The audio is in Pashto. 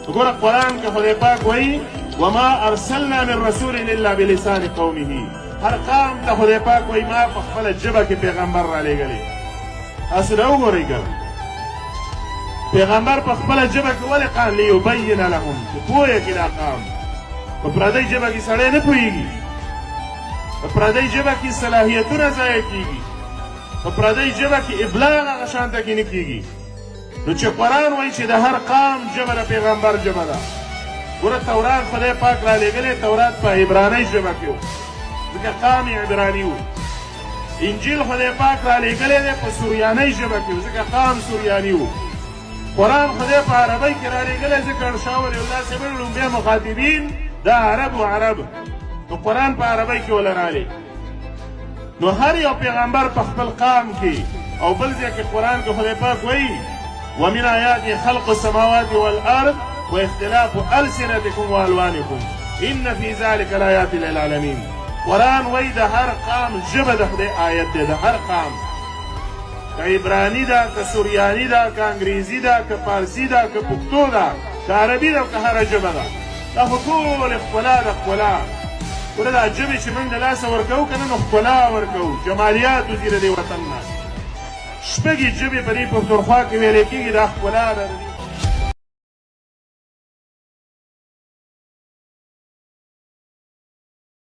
وګوره قرآن کې خدای پاک وایي وما ارسلنا من رسول الا بلسان قومه. هر قام ته خدای پاک وایي ما په خپله ژبه کې پیغمبر رالیږلی. تاسو راوګورئ که پیغمبر په خپله ژبه کې ولې قام لیبین لهم چې پوهه کړي دا قام. په پردۍ ژبه کې سړی نه پوهېږي، په پردۍ ژبه کې صلاحیتونه ضایع کېږي، په پردۍ ژبه کې ابلاغ هغه شانته کې نه کېږي. نو چې قرآن وایي چې د هر قام ژبه د پیغمبر ژبه ده. ګوره تورات خدای پاک رالیږلی تورات په عبرانۍ ژبه کې و ځکه قام عبراني و. انجیل خدای پاک رالیږلی دی په سوریانۍ ژبه کې و ځکه قام سوریاني و. قرآن خدای په عربۍ کې رالیږلی ځکه شاول یو داسې بل لومبیا مخاطبین دا عرب و عرب. نو قرآن په عربۍ کې وله رالی. نو هر یو پیغمبر په خپل قام کې او بل ځای کې قرآن کې خدای پاک وایي ومن آیاته خلق السماوات والارض واختلاف ألسنتكم وألوانكم إن في ذلك لآيات للعالمين. قرآن وایي د هر قام ژبه د خدای آیت دی. د هر قام که عبراني ده که سوریاني ده که انګریزي ده که فارسي ده که پښتو ده که عربي ده که هره ژبه ده دا خو ټول ښکلا د ښکلا. ګوره دا ژبې چې موږ د لاسه ورکوو که نه نو ښکلا ورکوو جمالیات وځي د دې وطن نه. شپږې ژبې په دې پښتونخوا کې ویلی کېږي دا ښکلا ده.